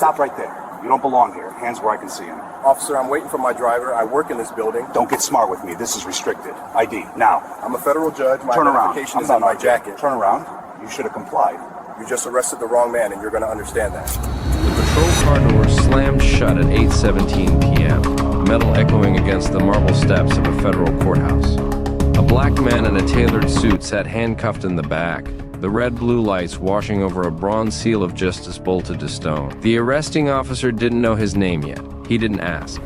Stop right there. You don't belong here. Hands where I can see them. Officer, I'm waiting for my driver. I work in this building. Don't get smart with me. This is restricted. ID, now. I'm a federal judge. My Turn around. identification is in my jacket. Turn around. You should have complied. You just arrested the wrong man, and you're going to understand that. The patrol car door slammed shut at 8:17 p.m., metal echoing against the marble steps of a federal courthouse. A black man in a tailored suit sat handcuffed in the back, the red-blue lights washing over a bronze seal of justice bolted to stone. The arresting officer didn't know his name yet. He didn't ask.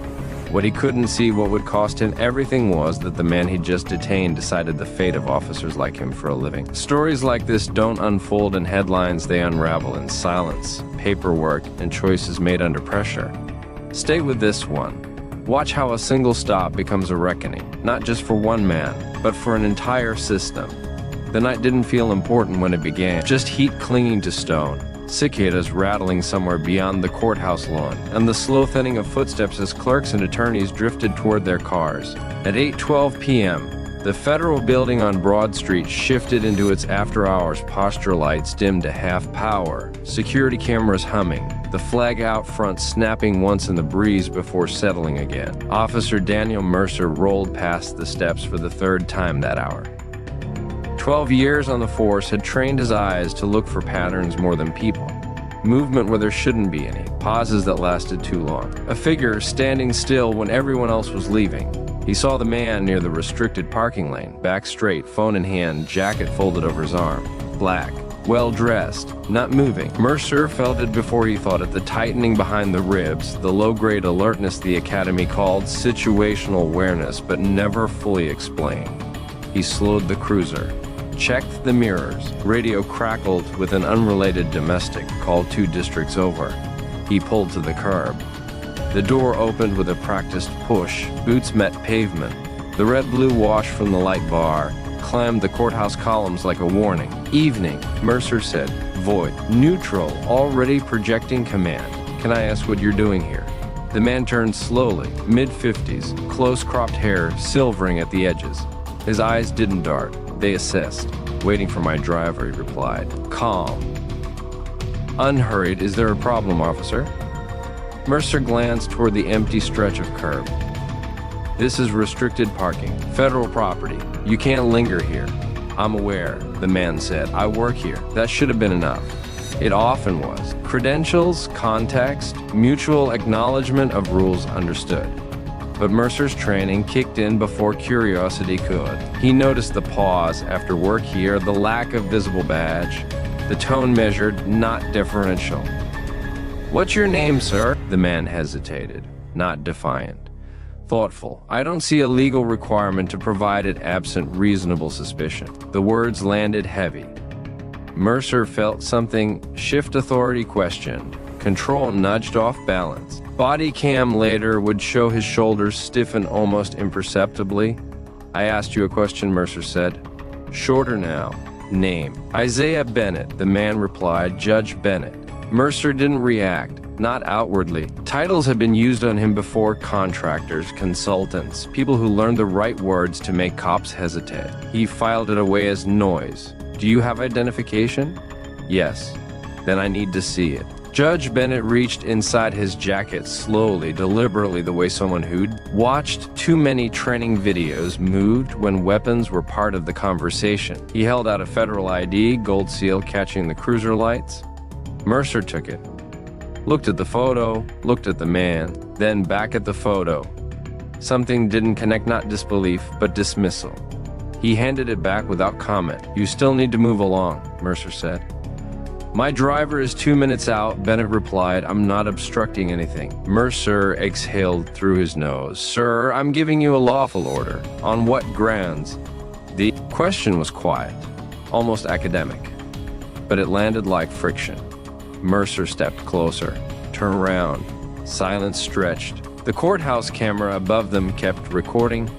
What he couldn't see, what would cost him everything, was that the man he'd just detained decided the fate of officers like him for a living. Stories like this don't unfold in headlines, they unravel in silence, paperwork, and choices made under pressure. Stay with this one. Watch how a single stop becomes a reckoning, not just for one man, but for an entire system. The night didn't feel important when it began, just heat clinging to stone, cicadas rattling somewhere beyond the courthouse lawn, and the slow thinning of footsteps as clerks and attorneys drifted toward their cars. At 8:12 p.m., the federal building on Broad Street shifted into its after-hours posture lights dimmed to half power, security cameras humming, the flag out front snapping once in the breeze before settling again. Officer Daniel Mercer rolled past the steps for the third time that hour. 12 years on the force had trained his eyes to look for patterns more than people. Movement where there shouldn't be any, pauses that lasted too long. A figure standing still when everyone else was leaving. He saw the man near the restricted parking lane, back straight, phone in hand, jacket folded over his arm. Black, well-dressed, not moving. Mercer felt it before he thought it, the tightening behind the ribs, the low-grade alertness the academy called situational awareness, but never fully explained. He slowed the cruiser. Checked the mirrors. Radio crackled with an unrelated domestic called 2 districts over. He pulled to the curb. The door opened with a practiced push. Boots met pavement. The red-blue wash from the light bar clammed the courthouse columns like a warning. Evening, Mercer said. Void. Neutral. Already projecting command. Can I ask what you're doing here? The man turned slowly. Mid-50s. Close-cropped hair silvering at the edges. His eyes didn't dart. They assessed. Waiting for my driver, he replied. Calm. Unhurried. Is there a problem, officer? Mercer glanced toward the empty stretch of curb. This is restricted parking. Federal property. You can't linger here. I'm aware, the man said. I work here. That should have been enough. It often was. Credentials, context, mutual acknowledgement of rules understood. But Mercer's training kicked in before curiosity could. He noticed the pause after work here, the lack of visible badge, the tone measured, not deferential. What's your name, sir? The man hesitated, not defiant. Thoughtful. I don't see a legal requirement to provide it absent reasonable suspicion. The words landed heavy. Mercer felt something shift, authority questioned. Control nudged off balance. Bodycam later would show his shoulders stiffen almost imperceptibly. I asked you a question, Mercer said. Shorter now. Name. Isaiah Bennett, the man replied. Judge Bennett. Mercer didn't react, not outwardly. Titles had been used on him before: contractors, consultants, people who learned the right words to make cops hesitate. He filed it away as noise. Do you have identification? Yes. Then I need to see it. Judge Bennett reached inside his jacket slowly, deliberately, the way someone who'd watched too many training videos moved when weapons were part of the conversation. He held out a federal ID, gold seal catching the cruiser lights. Mercer took it, looked at the photo, looked at the man, then back at the photo. Something didn't connect, not disbelief, but dismissal. He handed it back without comment. You still need to move along, Mercer said. My driver is 2 minutes out, Bennett replied. I'm not obstructing anything. Mercer exhaled through his nose. Sir, I'm giving you a lawful order. On what grounds? The question was quiet, almost academic, but it landed like friction. Mercer stepped closer, turned around. Silence stretched. The courthouse camera above them kept recording,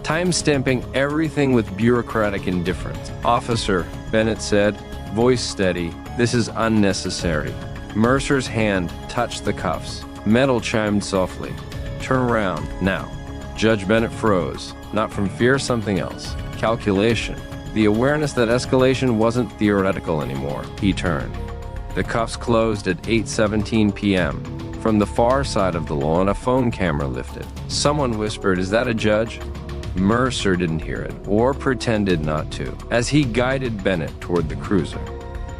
time-stamping everything with bureaucratic indifference. Officer, Bennett said, voice steady. This is unnecessary. Mercer's hand touched the cuffs. Metal chimed softly. Turn around, now. Judge Bennett froze, not from fear, something else. Calculation. The awareness that escalation wasn't theoretical anymore. He turned. The cuffs closed at 8:17 p.m. From the far side of the lawn, a phone camera lifted. Someone whispered, "Is that a judge?" Mercer didn't hear it, or pretended not to, as he guided Bennett toward the cruiser.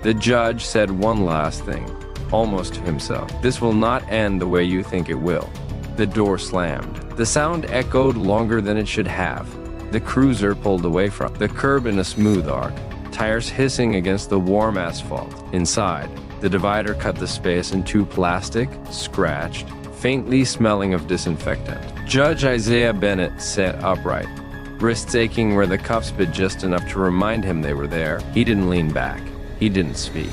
The judge said one last thing, almost to himself. "This will not end the way you think it will." The door slammed. The sound echoed longer than it should have. The cruiser pulled away from the curb in a smooth arc, tires hissing against the warm asphalt. Inside, the divider cut the space in two, plastic, scratched, faintly smelling of disinfectant. Judge Isaiah Bennett sat upright, wrists aching where the cuffs bit just enough to remind him they were there. He didn't lean back. He didn't speak.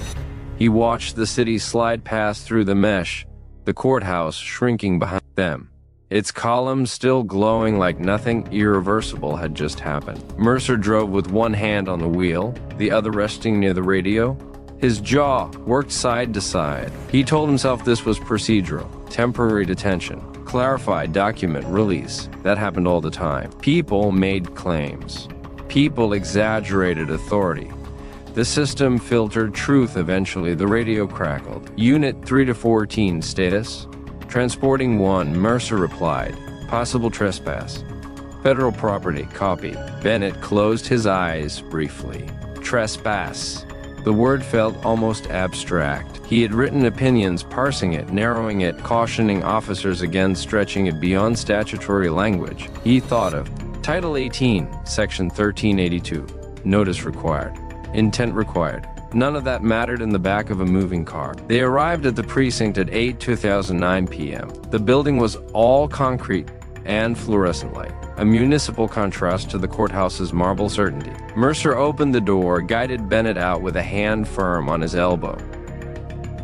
He watched the city slide past through the mesh, the courthouse shrinking behind them, its columns still glowing like nothing irreversible had just happened. Mercer drove with one hand on the wheel, the other resting near the radio. His jaw worked side to side. He told himself this was procedural, temporary detention, clarified document release. That happened all the time. People made claims. People exaggerated authority. The system filtered truth. Eventually, the radio crackled. Unit 3 to 14, status? Transporting 1, Mercer replied. Possible trespass. Federal property, copy. Bennett closed his eyes briefly. Trespass. The word felt almost abstract. He had written opinions, parsing it, narrowing it, cautioning officers against stretching it beyond statutory language. He thought of Title 18, Section 1382. Notice required. Intent required. None of that mattered in the back of a moving car. They arrived at the precinct at 8:2009 p.m. The building was all concrete and fluorescent light, a municipal contrast to the courthouse's marble certainty. Mercer opened the door, guided Bennett out with a hand firm on his elbow.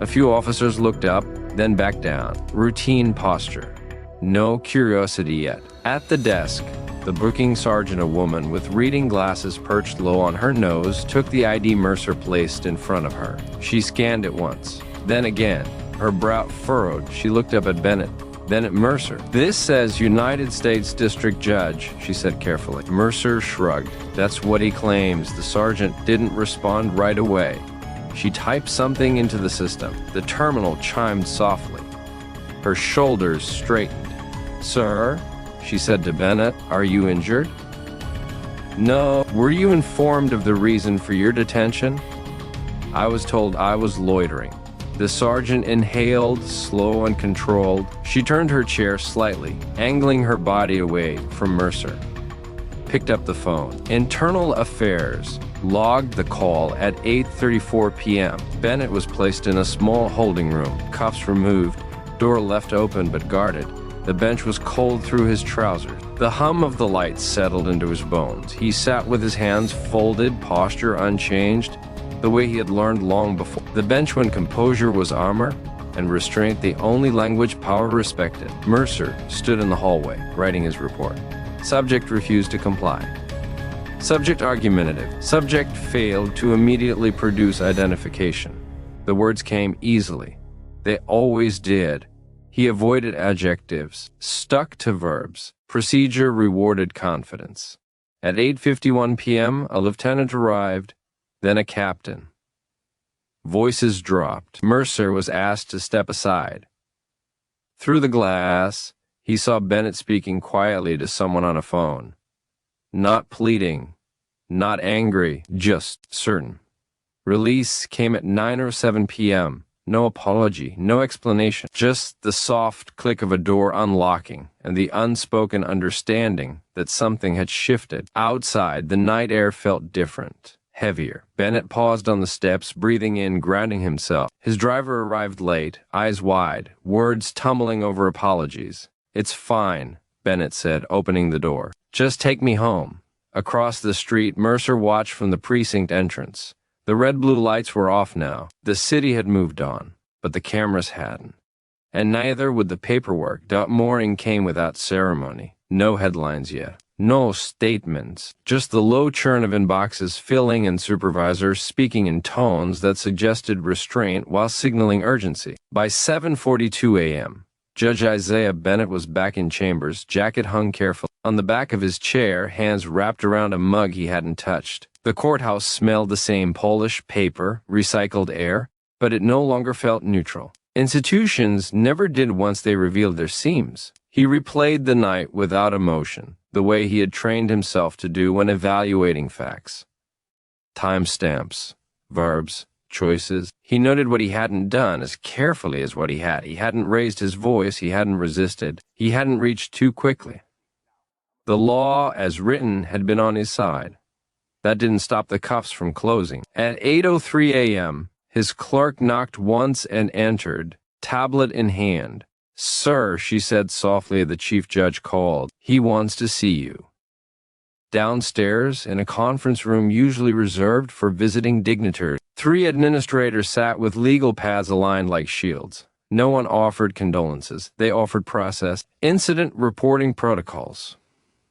A few officers looked up, then back down. Routine posture. No curiosity yet. At the desk, the booking sergeant, a woman with reading glasses perched low on her nose, took the ID Mercer placed in front of her. She scanned it once, then again. Her brow furrowed. She looked up at Bennett, then at Mercer. "This says United States District Judge," she said carefully. Mercer shrugged. "That's what he claims." The sergeant didn't respond right away. She typed something into the system. The terminal chimed softly. Her shoulders straightened. "Sir?" she said to Bennett, "are you injured?" "No." "Were you informed of the reason for your detention?" "I was told I was loitering." The sergeant inhaled, slow and controlled. She turned her chair slightly, angling her body away from Mercer. Picked up the phone. Internal Affairs logged the call at 8:34 p.m. Bennett was placed in a small holding room, cuffs removed, door left open but guarded. The bench was cold through his trousers. The hum of the lights settled into his bones. He sat with his hands folded, posture unchanged, the way he had learned long before. The bench, when composure was armor and restraint the only language power respected. Mercer stood in the hallway, writing his report. Subject refused to comply. Subject argumentative. Subject failed to immediately produce identification. The words came easily. They always did. He avoided adjectives, stuck to verbs. Procedure rewarded confidence. At 8:51 p.m., a lieutenant arrived, then a captain. Voices dropped. Mercer was asked to step aside. Through the glass, he saw Bennett speaking quietly to someone on a phone. Not pleading, not angry, just certain. Release came at 9:07 p.m. No apology, no explanation, just the soft click of a door unlocking and the unspoken understanding that something had shifted. Outside, the night air felt different, heavier. Bennett paused on the steps, breathing in, grounding himself. His driver arrived late, eyes wide, words tumbling over apologies. "It's fine," Bennett said, opening the door. "Just take me home." Across the street, Mercer watched from the precinct entrance. The red-blue lights were off now. The city had moved on, but the cameras hadn't. And neither would the paperwork. Morning came without ceremony. No headlines yet. No statements. Just the low churn of inboxes filling and supervisors speaking in tones that suggested restraint while signaling urgency. By 7:42 a.m., Judge Isaiah Bennett was back in chambers, jacket hung carefully. On the back of his chair, hands wrapped around a mug he hadn't touched. The courthouse smelled the same: Polish paper, recycled air, but it no longer felt neutral. Institutions never did once they revealed their seams. He replayed the night without emotion, the way he had trained himself to do when evaluating facts. Timestamps, verbs, choices. He noted what he hadn't done as carefully as what he had. He hadn't raised his voice, he hadn't resisted, he hadn't reached too quickly. The law, as written, had been on his side. That didn't stop the cuffs from closing. At 8:03 a.m., his clerk knocked once and entered, tablet in hand. "Sir," she said softly, the chief judge called. "He wants to see you." Downstairs, in a conference room usually reserved for visiting dignitaries, 3 administrators sat with legal pads aligned like shields. No one offered condolences. They offered process, incident reporting protocols,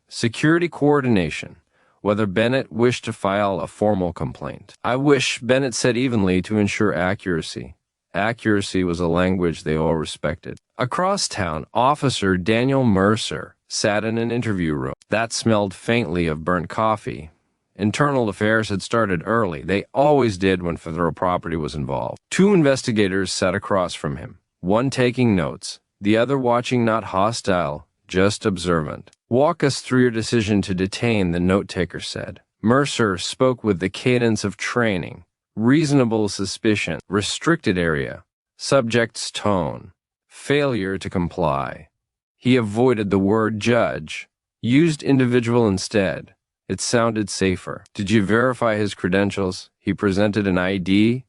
security coordination, whether Bennett wished to file a formal complaint. "I wish," Bennett said evenly, to ensure accuracy. Accuracy was a language they all respected. Across town, Officer Daniel Mercer sat in an interview room. That smelled faintly of burnt coffee. Internal affairs had started early. They always did when federal property was involved. 2 investigators sat across from him, one taking notes, the other watching, not hostile, just observant. "Walk us through your decision to detain," the note-taker said. Mercer spoke with the cadence of training. Reasonable suspicion, restricted area, subject's tone, failure to comply. He avoided the word judge, used individual instead. It sounded safer. "Did you verify his credentials?" He presented an ID,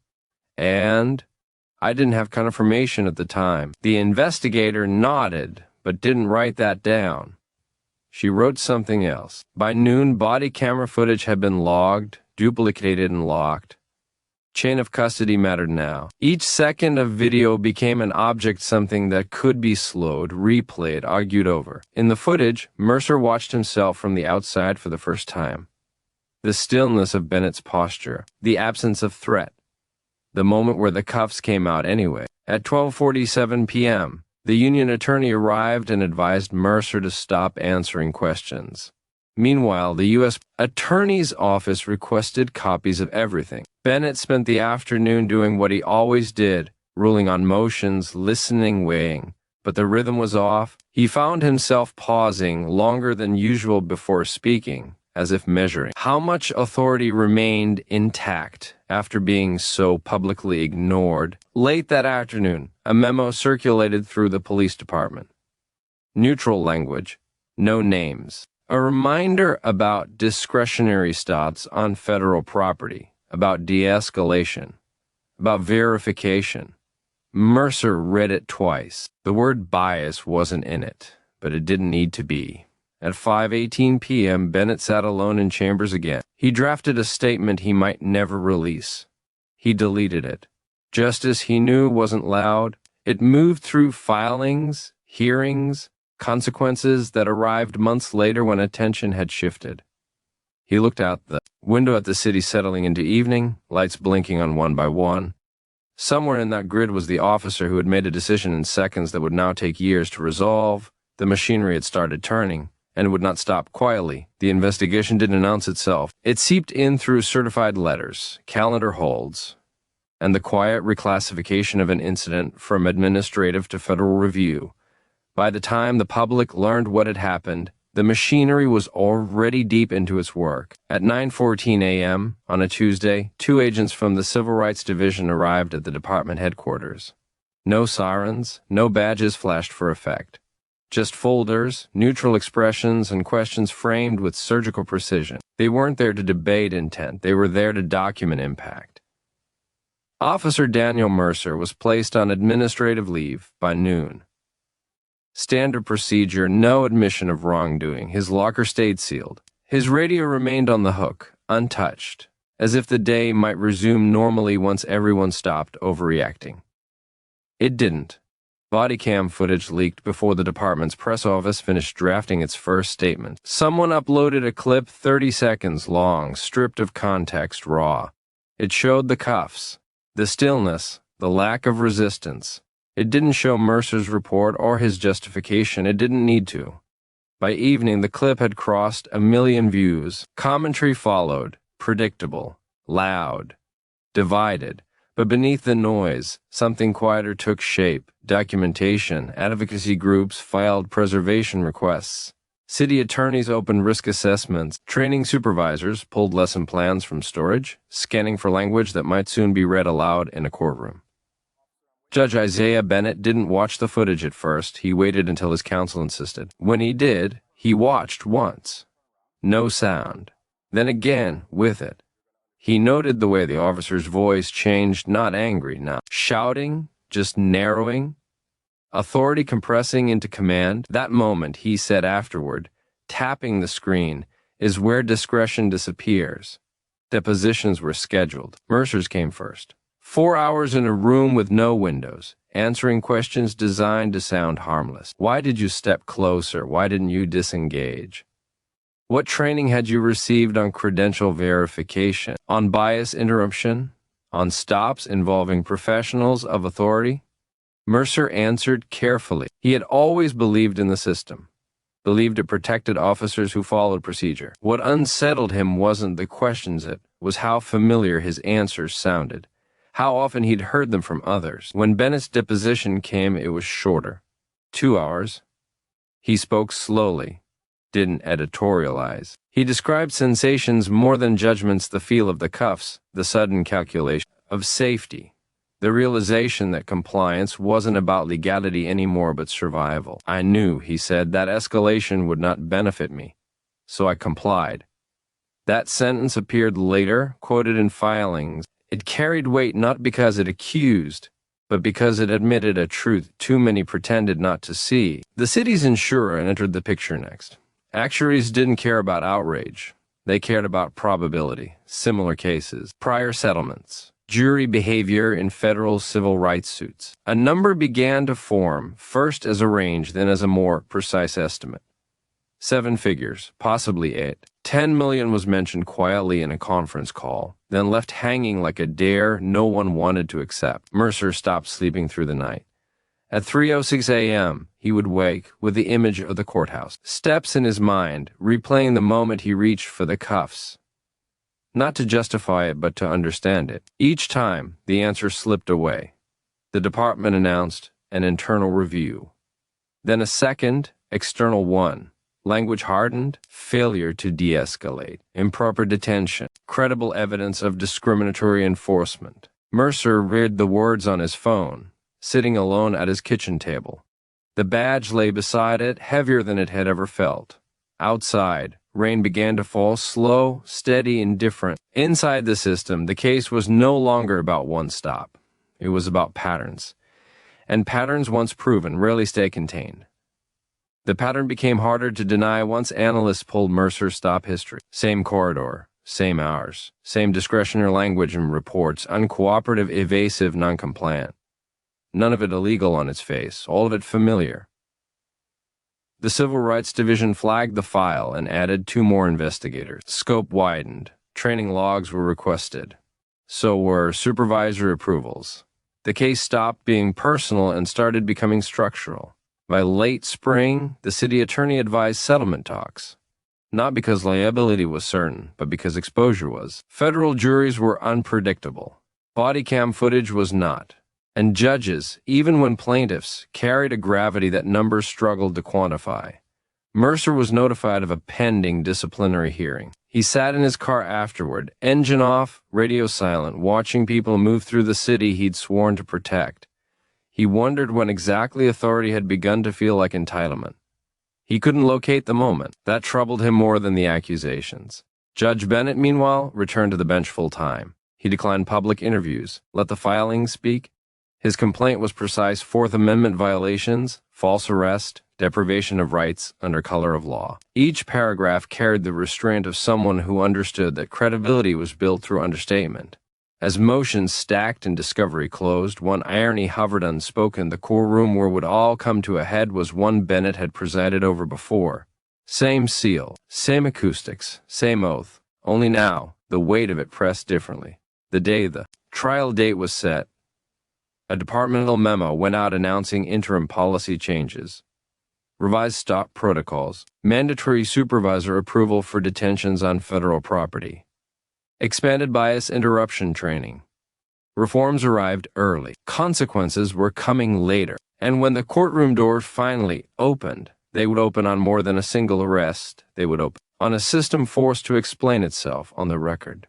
and "I didn't have confirmation at the time." The investigator nodded, but didn't write that down. She wrote something else. By noon, body camera footage had been logged, duplicated, and locked. Chain of custody mattered now. Each second of video became an object, something that could be slowed, replayed, argued over. In the footage, Mercer watched himself from the outside for the first time. The stillness of Bennett's posture, the absence of threat, the moment where the cuffs came out anyway. At 12:47 p.m., the union attorney arrived and advised Mercer to stop answering questions. Meanwhile, the U.S. Attorney's Office requested copies of everything. Bennett spent the afternoon doing what he always did, ruling on motions, listening, weighing. But the rhythm was off. He found himself pausing longer than usual before speaking, as if measuring how much authority remained intact after being so publicly ignored. Late that afternoon, a memo circulated through the police department. Neutral language, no names. A reminder about discretionary stops on federal property, about de-escalation, about verification. Mercer read it twice. The word bias wasn't in it, but it didn't need to be. At 5:18 p.m., Bennett sat alone in chambers again. He drafted a statement he might never release. He deleted it. Justice, he knew, wasn't loud. It moved through filings, hearings, consequences that arrived months later when attention had shifted. He looked out the window at the city settling into evening, lights blinking on one by one. Somewhere in that grid was the officer who had made a decision in seconds that would now take years to resolve. The machinery had started turning, and would not stop quietly. The investigation didn't announce itself. It seeped in through certified letters, calendar holds, and the quiet reclassification of an incident from administrative to federal review. By the time the public learned what had happened, the machinery was already deep into its work. At 9:14 a.m. on a Tuesday, 2 agents from the Civil Rights Division arrived at the department headquarters. No sirens, no badges flashed for effect. Just folders, neutral expressions, and questions framed with surgical precision. They weren't there to debate intent. They were there to document impact. Officer Daniel Mercer was placed on administrative leave by noon. Standard procedure, no admission of wrongdoing. His locker stayed sealed. His radio remained on the hook, untouched, as if the day might resume normally once everyone stopped overreacting. It didn't. Bodycam footage leaked before the department's press office finished drafting its first statement. Someone uploaded a clip 30 seconds long, stripped of context, raw. It showed the cuffs, the stillness, the lack of resistance. It didn't show Mercer's report or his justification. It didn't need to. By evening, the clip had crossed 1 million views. Commentary followed, predictable, loud, divided, But beneath the noise, something quieter took shape. Documentation, advocacy groups filed preservation requests. City attorneys opened risk assessments. Training supervisors pulled lesson plans from storage, scanning for language that might soon be read aloud in a courtroom. Judge Isaiah Bennett didn't watch the footage at first. He waited until his counsel insisted. When he did, he watched once. No sound. Then again, with it. He noted the way the officer's voice changed, not angry, not shouting, just narrowing. Authority compressing into command. That moment, he said afterward, tapping the screen, is where discretion disappears. Depositions were scheduled. Mercer's came first. 4 hours in a room with no windows, answering questions designed to sound harmless. Why did you step closer? Why didn't you disengage? What training had you received on credential verification, on bias interruption, on stops involving professionals of authority? Mercer answered carefully. He had always believed in the system, believed it protected officers who followed procedure. What unsettled him wasn't the questions, it was how familiar his answers sounded, how often he'd heard them from others. When Bennett's deposition came, it was shorter. 2 hours. He spoke slowly, didn't editorialize. He described sensations more than judgments, the feel of the cuffs, the sudden calculation of safety, the realization that compliance wasn't about legality anymore but survival. I knew, he said, that escalation would not benefit me, so I complied. That sentence appeared later, quoted in filings. It carried weight not because it accused, but because it admitted a truth too many pretended not to see. The city's insurer entered the picture next. Actuaries didn't care about outrage. They cared about probability, similar cases, prior settlements, jury behavior in federal civil rights suits. A number began to form, first as a range, then as a more precise estimate. 7 figures, possibly 8. 10 million was mentioned quietly in a conference call, then left hanging like a dare no one wanted to accept. Mercer stopped sleeping through the night. At 3:06 a.m., he would wake with the image of the courthouse, steps in his mind, replaying the moment he reached for the cuffs. Not to justify it, but to understand it. Each time, the answer slipped away. The department announced an internal review. Then a second, external one. Language hardened, failure to de-escalate, improper detention, credible evidence of discriminatory enforcement. Mercer read the words on his phone, sitting alone at his kitchen table. The badge lay beside it, heavier than it had ever felt. Outside, rain began to fall, slow, steady, indifferent. Inside the system, the case was no longer about one stop. It was about patterns. And patterns, once proven, rarely stay contained. The pattern became harder to deny once analysts pulled Mercer's stop history. Same corridor, same hours, same discretionary language and reports, uncooperative, evasive, noncompliant. None of it illegal on its face, all of it familiar. The Civil Rights Division flagged the file and added 2 more investigators. Scope widened. Training logs were requested. So were supervisor approvals. The case stopped being personal and started becoming structural. By late spring, the city attorney advised settlement talks. Not because liability was certain, but because exposure was. Federal juries were unpredictable. Bodycam footage was not. And judges, even when plaintiffs, carried a gravity that numbers struggled to quantify. Mercer was notified of a pending disciplinary hearing. He sat in his car afterward, engine off, radio silent, watching people move through the city he'd sworn to protect. He wondered when exactly authority had begun to feel like entitlement. He couldn't locate the moment. That troubled him more than the accusations. Judge Bennett, meanwhile, returned to the bench full-time. He declined public interviews, let the filings speak. His complaint was precise: Fourth Amendment violations, false arrest, deprivation of rights under color of law. Each paragraph carried the restraint of someone who understood that credibility was built through understatement. As motions stacked and discovery closed, one irony hovered unspoken. The courtroom where would all come to a head was one Bennett had presided over before. Same seal, same acoustics, same oath. Only now, the weight of it pressed differently. The day the trial date was set, a departmental memo went out announcing interim policy changes. Revised stop protocols, mandatory supervisor approval for detentions on federal property, expanded bias interruption training, Reforms arrived early. Consequences were coming later. And when the courtroom door finally opened, they would open on more than a single arrest. They would open on a system forced to explain itself on the record.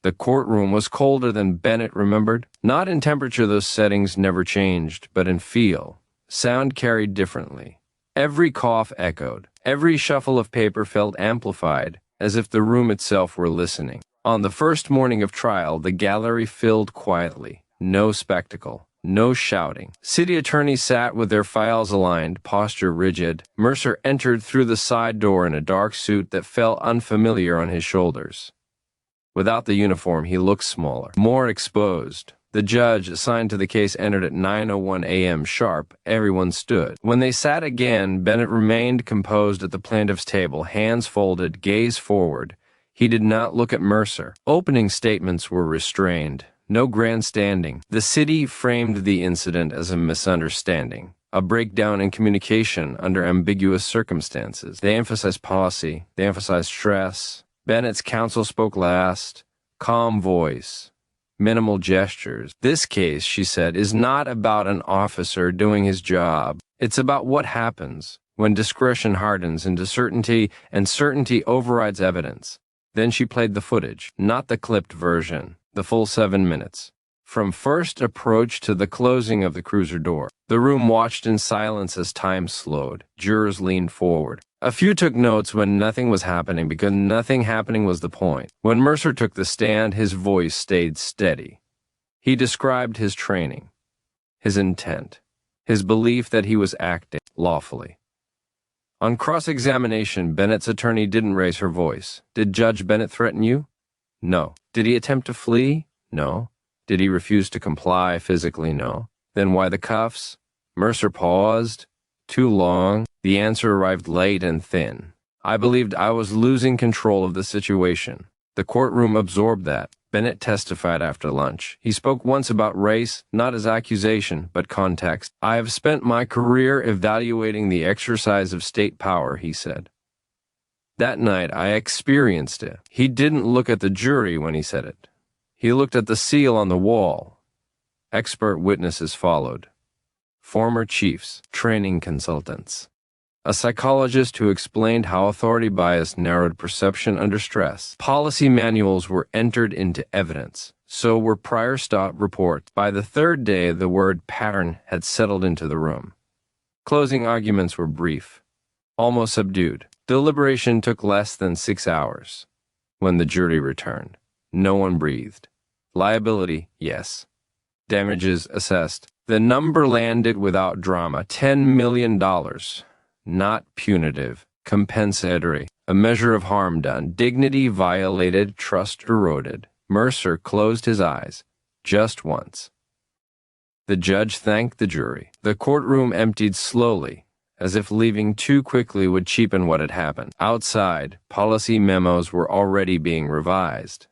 The courtroom was colder than Bennett remembered. Not in temperature, those settings never changed, but in feel. Sound carried differently. Every cough echoed. Every shuffle of paper felt amplified, as if the room itself were listening. On the first morning of trial, the gallery filled quietly. No spectacle. No shouting. City attorneys sat with their files aligned, posture rigid. Mercer entered through the side door in a dark suit that felt unfamiliar on his shoulders. Without the uniform, he looked smaller, more exposed. The judge assigned to the case entered at 9:01 a.m. sharp. Everyone stood. When they sat again, Bennett remained composed at the plaintiff's table, hands folded, gaze forward. He did not look at Mercer. Opening statements were restrained. No grandstanding. The city framed the incident as a misunderstanding, a breakdown in communication under ambiguous circumstances. They emphasized policy. They emphasized stress. Bennett's counsel spoke last. Calm voice. Minimal gestures. This case, she said, is not about an officer doing his job. It's about what happens when discretion hardens into certainty and certainty overrides evidence. Then she played the footage, not the clipped version. The full 7 minutes. From first approach to the closing of the cruiser door. The room watched in silence as time slowed. Jurors leaned forward. A few took notes when nothing was happening because nothing happening was the point. When Mercer took the stand, his voice stayed steady. He described his training, his intent, his belief that he was acting lawfully. On cross-examination, Bennett's attorney didn't raise her voice. Did Judge Bennett threaten you? No. Did he attempt to flee? No. Did he refuse to comply physically? No. Then why the cuffs? Mercer paused. Too long. The answer arrived late and thin. I believed I was losing control of the situation. The courtroom absorbed that. Bennett testified after lunch. He spoke once about race, not as accusation, but context. I have spent my career evaluating the exercise of state power, he said. That night, I experienced it. He didn't look at the jury when he said it. He looked at the seal on the wall. Expert witnesses followed. Former chiefs, training consultants. A psychologist who explained how authority bias narrowed perception under stress. Policy manuals were entered into evidence. So were prior stop reports. By the third day, the word pattern had settled into the room. Closing arguments were brief, almost subdued. Deliberation took less than 6 hours. When the jury returned, no one breathed. Liability, yes. Damages assessed. The number landed without drama, $10 million. Not punitive, compensatory, a measure of harm done. Dignity violated, trust eroded. Mercer closed his eyes, just once. The judge thanked the jury. The courtroom emptied slowly, as if leaving too quickly would cheapen what had happened. Outside, policy memos were already being revised.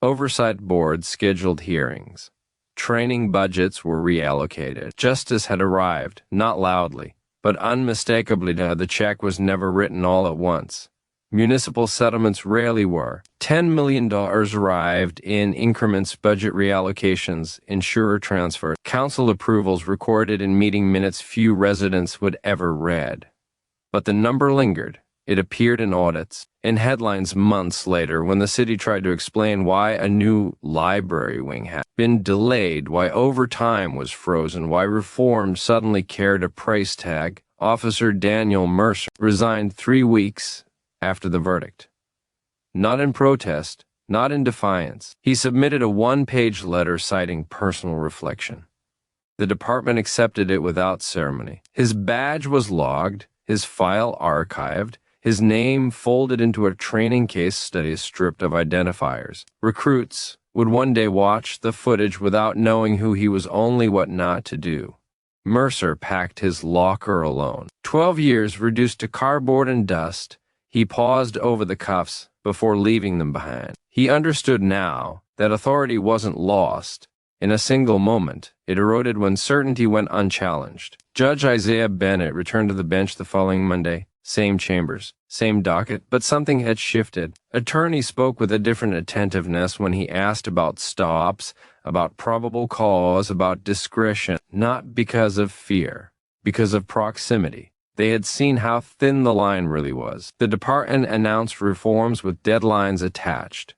Oversight boards scheduled hearings. Training budgets were reallocated. Justice had arrived, not loudly, but unmistakably. The check was never written all at once. Municipal settlements rarely were. $10 million arrived in increments, budget reallocations, insurer transfer, council approvals recorded in meeting minutes few residents would ever read. But the number lingered. It appeared in audits, in headlines months later when the city tried to explain why a new library wing had been delayed, why overtime was frozen, why reform suddenly carried a price tag. Officer Daniel Mercer resigned 3 weeks after the verdict. Not in protest, not in defiance. He submitted a 1-page letter citing personal reflection. The department accepted it without ceremony. His badge was logged, his file archived, his name folded into a training case study stripped of identifiers. Recruits would one day watch the footage without knowing who he was, only what not to do. Mercer packed his locker alone. 12 years reduced to cardboard and dust. He paused over the cuffs before leaving them behind. He understood now that authority wasn't lost in a single moment. It eroded when certainty went unchallenged. Judge Isaiah Bennett returned to the bench the following Monday. Same chambers, same docket, but something had shifted. Attorney spoke with a different attentiveness when he asked about stops, about probable cause, about discretion, not because of fear, because of proximity. They had seen how thin the line really was. The department announced reforms with deadlines attached.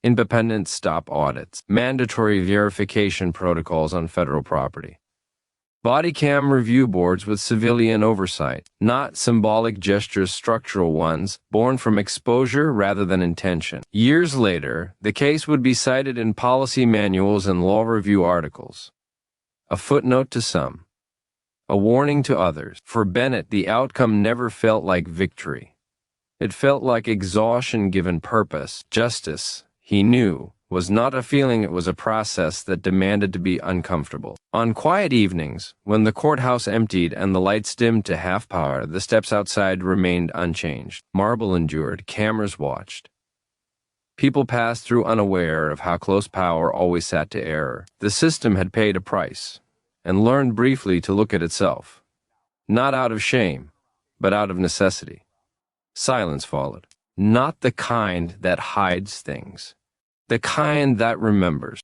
Independent stop audits, mandatory verification protocols on federal property. Bodycam review boards with civilian oversight, not symbolic gestures, structural ones, born from exposure rather than intention. Years later, the case would be cited in policy manuals and law review articles. A footnote to some. A warning to others. For Bennett, the outcome never felt like victory. It felt like exhaustion given purpose. Justice, he knew, was not a feeling, it was a process that demanded to be uncomfortable. On quiet evenings, when the courthouse emptied and the lights dimmed to half power, the steps outside remained unchanged. Marble endured, cameras watched. People passed through unaware of how close power always sat to error. The system had paid a price, and learned briefly to look at itself. Not out of shame, but out of necessity. Silence followed. Not the kind that hides things. The kind that remembers.